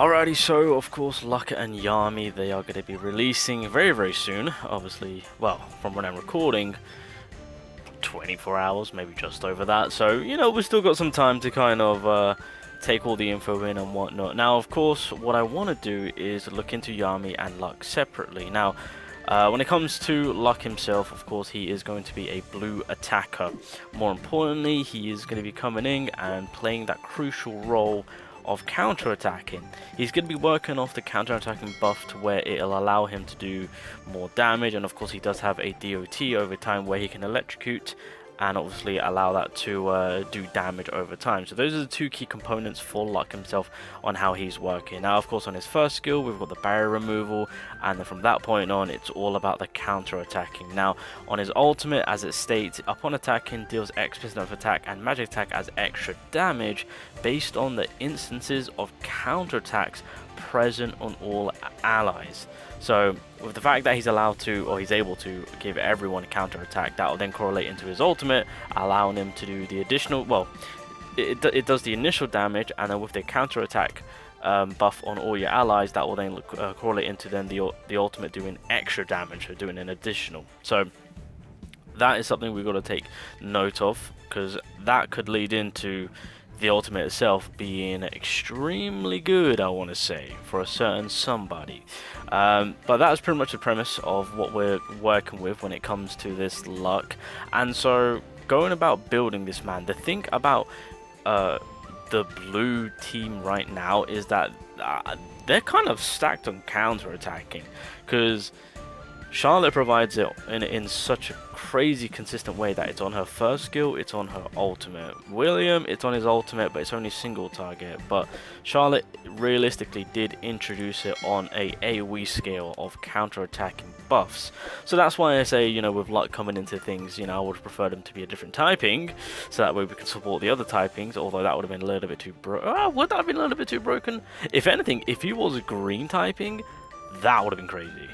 Alrighty, so of course Luck and Yami, they are going to be releasing very soon. Obviously, well, from when I'm recording, 24 hours, maybe just over that. So, you know, we've still got some time to kind of take all the info in and whatnot. Now, of course, what I want to do is look into Yami and Luck separately. Now, when it comes to Luck himself, of course, he is going to be a blue attacker. More importantly, he is going to be coming in and playing that crucial role of counter-attacking. He's going to be working off the counter-attacking buff to where it'll allow him to do more damage, and of course he does have a DOT over time where he can electrocute and obviously allow that to do damage over time. So those are the two key components for Luck himself on how he's working. Now, of course, on his first skill, we've got the barrier removal, and then from that point on, it's all about the counter-attacking. Now, on his ultimate, as it states, upon attacking, deals X% of attack and magic attack as extra damage based on the instances of counter-attacks present on all allies. So with the fact that he's allowed to, or he's able to, give everyone a counter attack, that will then correlate into his ultimate, allowing him to do the additional, well, it does the initial damage, and then with the counter attack buff on all your allies, that will then correlate into then the ultimate doing extra damage, or doing an additional. So that is something we've got to take note of, because that could lead into the ultimate itself being extremely good, I want to say, for a certain somebody. But that is pretty much the premise of what we're working with when it comes to this Luck. And so going about building this man, the thing about the blue team right now is that they're kind of stacked on counter-attacking, because Charlotte provides it in such a crazy consistent way that it's on her first skill, it's on her ultimate. William, it's on his ultimate, but it's only single target. But Charlotte realistically did introduce it on a AoE scale of counter-attacking buffs. So that's why I say, you know, with Luck coming into things, you know, I would prefer them to be a different typing, so that way we can support the other typings, although that would have been a little bit too would that have been a little bit too broken? If anything, if he was green typing, that would have been crazy.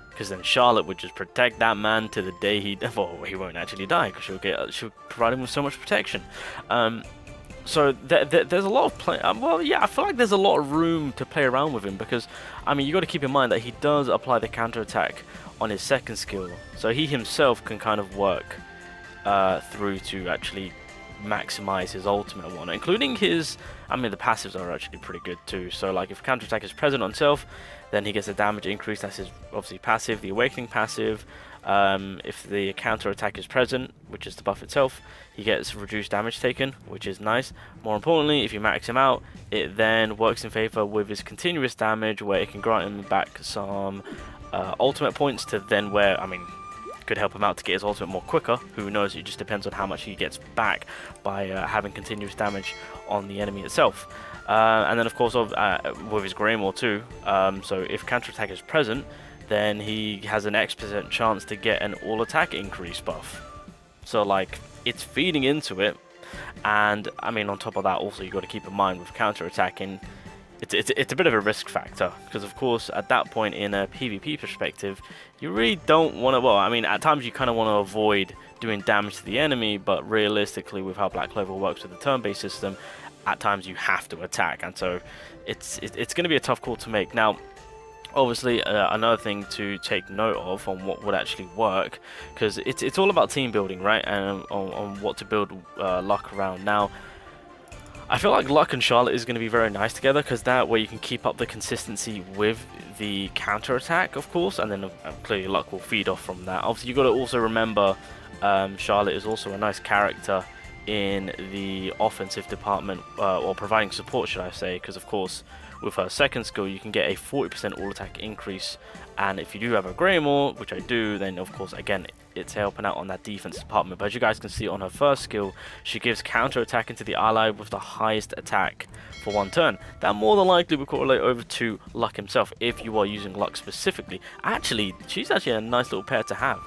Because then Charlotte would just protect that man to the day well, he won't actually die, because she'll provide him with so much protection. So there's a lot of well, yeah, I feel like there's a lot of room to play around with him, because I mean, you got to keep in mind that he does apply the counter attack on his second skill, so he himself can kind of work through to actually maximize his ultimate and whatnot, including his, I mean, the passives are actually pretty good too. So like if counter attack is present on self, then he gets a damage increase. That's his obviously passive, the awakening passive. If the counter attack is present, which is the buff itself, he gets reduced damage taken, which is nice. More importantly, if you max him out, it then works in favor with his continuous damage, where it can grant him back some ultimate points to then where, I mean, could help him out to get his ultimate more quicker. Who knows, it just depends on how much he gets back by having continuous damage on the enemy itself. And then of course with his Greymore too, so if counterattack is present, then he has an X% chance to get an all attack increase buff. So like, it's feeding into it. And I mean, on top of that, also you got to keep in mind with counterattacking, it's a bit of a risk factor, because of course at that point in a PvP perspective, you really don't want to, well, I mean, at times you kind of want to avoid doing damage to the enemy, but realistically with how Black Clover works with the turn-based system, at times you have to attack, and so it's going to be a tough call to make. Now obviously another thing to take note of on what would actually work, because it's all about team building, right, and on what to build Luck around. Now I feel like Luck and Charlotte is going to be very nice together, because that way you can keep up the consistency with the counter attack, of course, and then clearly Luck will feed off from that. Obviously you got to also remember Charlotte is also a nice character in the offensive department, or providing support, should I say, because of course with her second skill you can get a 40% all attack increase, and if you do have a Greymore, which I do, then of course again it's helping out on that defense department. But as you guys can see on her first skill, she gives counter attack into the ally with the highest attack for one turn. That more than likely will correlate over to Luck himself if you are using Luck specifically. Actually, she's actually a nice little pair to have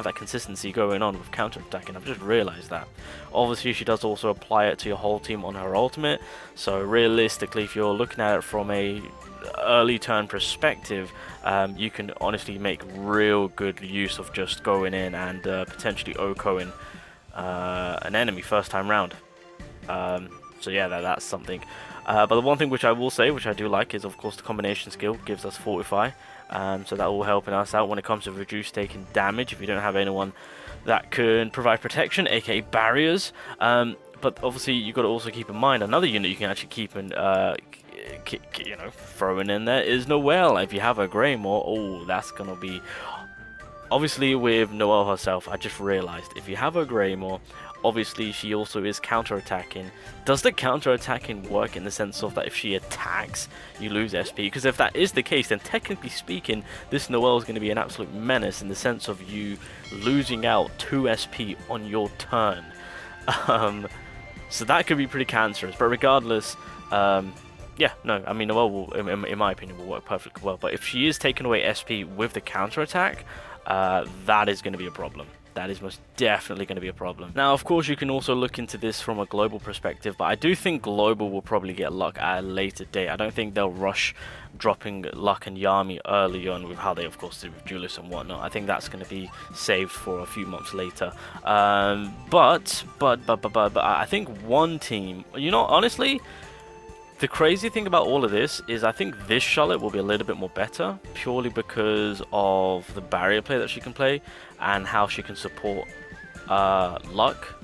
that consistency going on with counter attack, and I've just realized that. Obviously she does also apply it to your whole team on her ultimate, so realistically if you're looking at it from a early turn perspective, you can honestly make real good use of just going in and potentially OHKOing an enemy first time round. So yeah, that's something. But the one thing which I will say, which I do like, is of course the combination skill gives us Fortify. So that will help us out when it comes to reduce taking damage if you don't have anyone that can provide protection, aka barriers. But obviously you've got to also keep in mind another unit you can actually keep in, throwing in there is Noelle. If you have a Greymore, oh, that's gonna be obviously with Noelle herself. I just realized if you have a Greymore, obviously she also is counter-attacking. Does the counter-attacking work in the sense of that if she attacks, you lose SP? Because if that is the case, then technically speaking, this Noelle is going to be an absolute menace in the sense of you losing out 2 SP on your turn. So that could be pretty cancerous. But regardless, yeah, no, I mean, Noelle will, in my opinion, will work perfectly well. But if she is taking away SP with the counter-attack, that is going to be a problem. That is most definitely going to be a problem. Now, of course, you can also look into this from a global perspective, but I do think global will probably get Luck at a later date. I don't think they'll rush dropping Luck and Yami early on with how they, of course, did with Julius and whatnot. I think that's going to be saved for a few months later. But I think one team, you know, honestly, the crazy thing about all of this is I think this Charlotte will be a little bit more better purely because of the barrier play that she can play and how she can support Luck.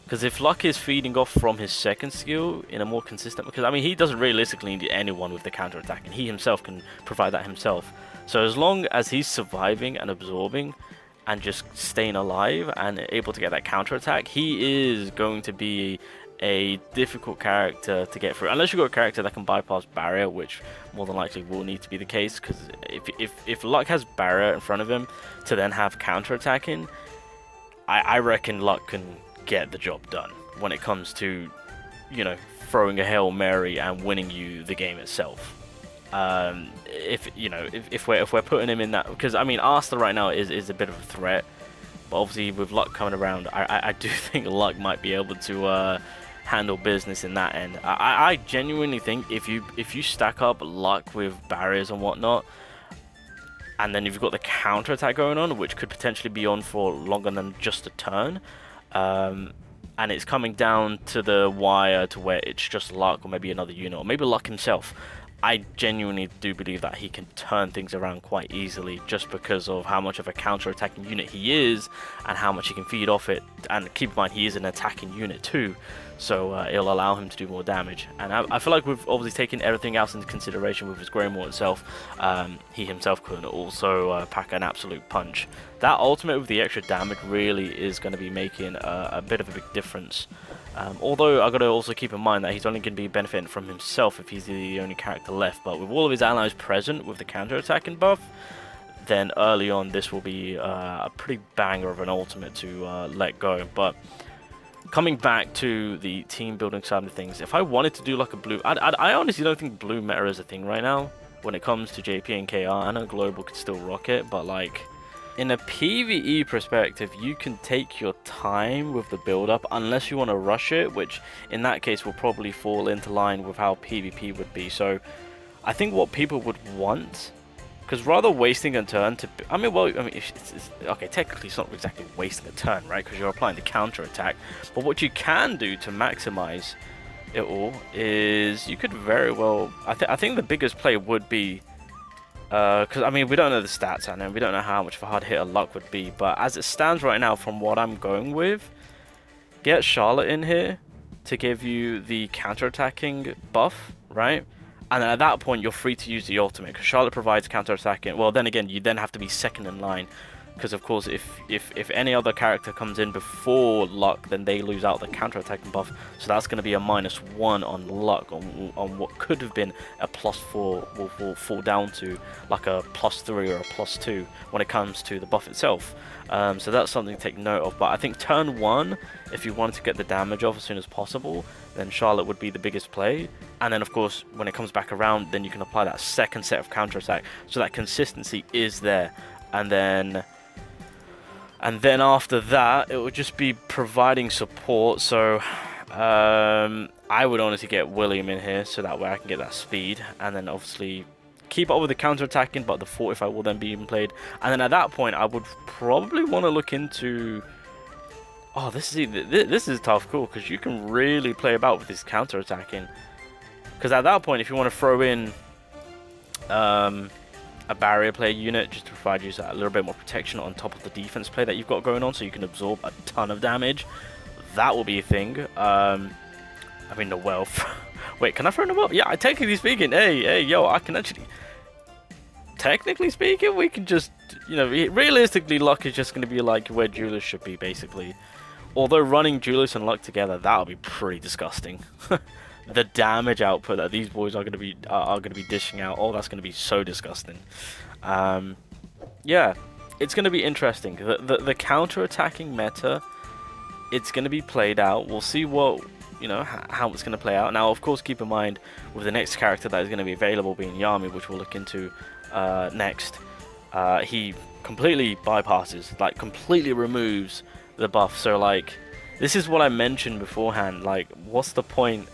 Because if Luck is feeding off from his second skill in a more consistent, because I mean he doesn't realistically need anyone with the counter attack, and he himself can provide that himself. So as long as he's surviving and absorbing and just staying alive and able to get that counter attack, he is going to be a difficult character to get through, unless you've got a character that can bypass barrier, which more than likely will need to be the case, because if Luck has barrier in front of him to then have counter attacking, I reckon Luck can get the job done when it comes to, you know, throwing a Hail Mary and winning you the game itself. If we're putting him in that, because I mean Arthur right now is a bit of a threat, but obviously with Luck coming around, I do think Luck might be able to handle business in that end. I genuinely think if you stack up Luck with barriers and whatnot, and then you've got the counter attack going on, which could potentially be on for longer than just a turn, and it's coming down to the wire to where it's just Luck or maybe another unit or maybe Luck himself, I genuinely do believe that he can turn things around quite easily just because of how much of a counter-attacking unit he is and how much he can feed off it. And keep in mind, he is an attacking unit too, so it'll allow him to do more damage. And I feel like we've obviously taken everything else into consideration with his Greymore itself. He himself could also pack an absolute punch. That ultimate with the extra damage really is going to be making a bit of a big difference. Although I've got to also keep in mind that he's only going to be benefiting from himself if he's the only character left. But with all of his allies present with the counter-attacking buff, then early on this will be a pretty banger of an ultimate to let go. But coming back to the team building side of things, if I wanted to do like a blue, I honestly don't think blue meta is a thing right now when it comes to JP and KR. I know global could still rock it, but like in a PvE perspective, you can take your time with the build-up unless you want to rush it, which in that case will probably fall into line with how PvP would be. So I think what people would want, because rather wasting a turn to, okay, technically it's not exactly wasting a turn, right, because you're applying the counter attack, but what you can do to maximize it all is you could very well, I think the biggest play would be, because I mean we don't know the stats and we don't know how much of a hard hitter Luck would be, but as it stands right now from what I'm going with, get Charlotte in here to give you the counter-attacking buff, right? And then at that point you're free to use the ultimate because Charlotte provides counter-attacking. Well, then again, you then have to be second in line, because of course if any other character comes in before Luck, then they lose out the counter-attacking buff, so that's going to be a -1 on Luck on what could have been a +4, will fall down to like a +3 or a +2 when it comes to the buff itself. So that's something to take note of. But I think turn 1, if you wanted to get the damage off as soon as possible, then Charlotte would be the biggest play. And then of course when it comes back around, then you can apply that second set of counter-attack, so that consistency is there. And then after that, it would just be providing support. So I would honestly get William in here, so that way I can get that speed. And then obviously keep up with the counter-attacking, but the Fortify will then be even played. And then at that point, I would probably want to look into... Oh, this is a tough call, because you can really play about with this counter-attacking. Because at that point, if you want to throw in a barrier player unit just to provide you a little bit more protection on top of the defense play that you've got going on, so you can absorb a ton of damage, that will be a thing. I mean, the wealth. Wait, can I throw them up? Yeah, technically speaking, hey, yo, I can actually... Technically speaking, we can just, you know, realistically, luck is just going to be like where Julius should be, basically. Although running Julius and luck together, that'll be pretty disgusting. The damage output that these boys are going to be dishing out, oh, that's going to be so disgusting. Yeah, it's going to be interesting. The counter-attacking meta, it's going to be played out. We'll see what, you know, how it's going to play out. Now, of course, keep in mind with the next character that is going to be available being Yami, which we'll look into next. He completely bypasses, like completely removes the buff. So like, this is what I mentioned beforehand. Like, what's the point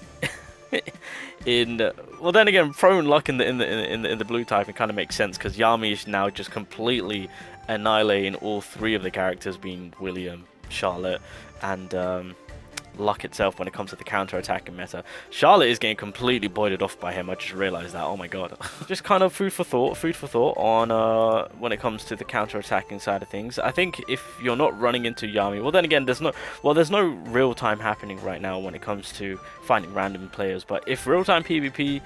in? Well, then again, throwing luck in the blue type, it kind of makes sense because Yami is now just completely annihilating all three of the characters, being William, Charlotte, and luck itself when it comes to the counter-attacking meta. Charlotte is getting completely boarded off by him. I just realized that. Oh my god. Just kind of food for thought on when it comes to the counter-attacking side of things. I think if you're not running into Yami, well then again, there's no real time happening right now when it comes to finding random players. But if real-time PvP,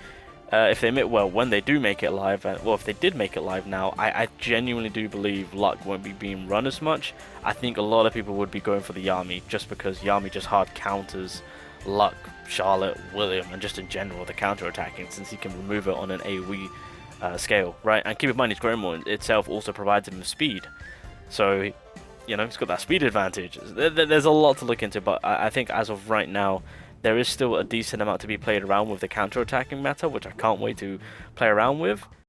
if they when they do make it live, well, if they did make it live now, I genuinely do believe luck won't be being run as much. I think a lot of people would be going for the Yami just because Yami just hard counters luck, Charlotte, William, and just in general the counter attacking, since he can remove it on an AoE scale, right? And keep in mind, his Grimoire itself also provides him with speed, so you know he's got that speed advantage. There's a lot to look into, but I think as of right now, there is still a decent amount to be played around with the counter-attacking meta, which I can't wait to play around with.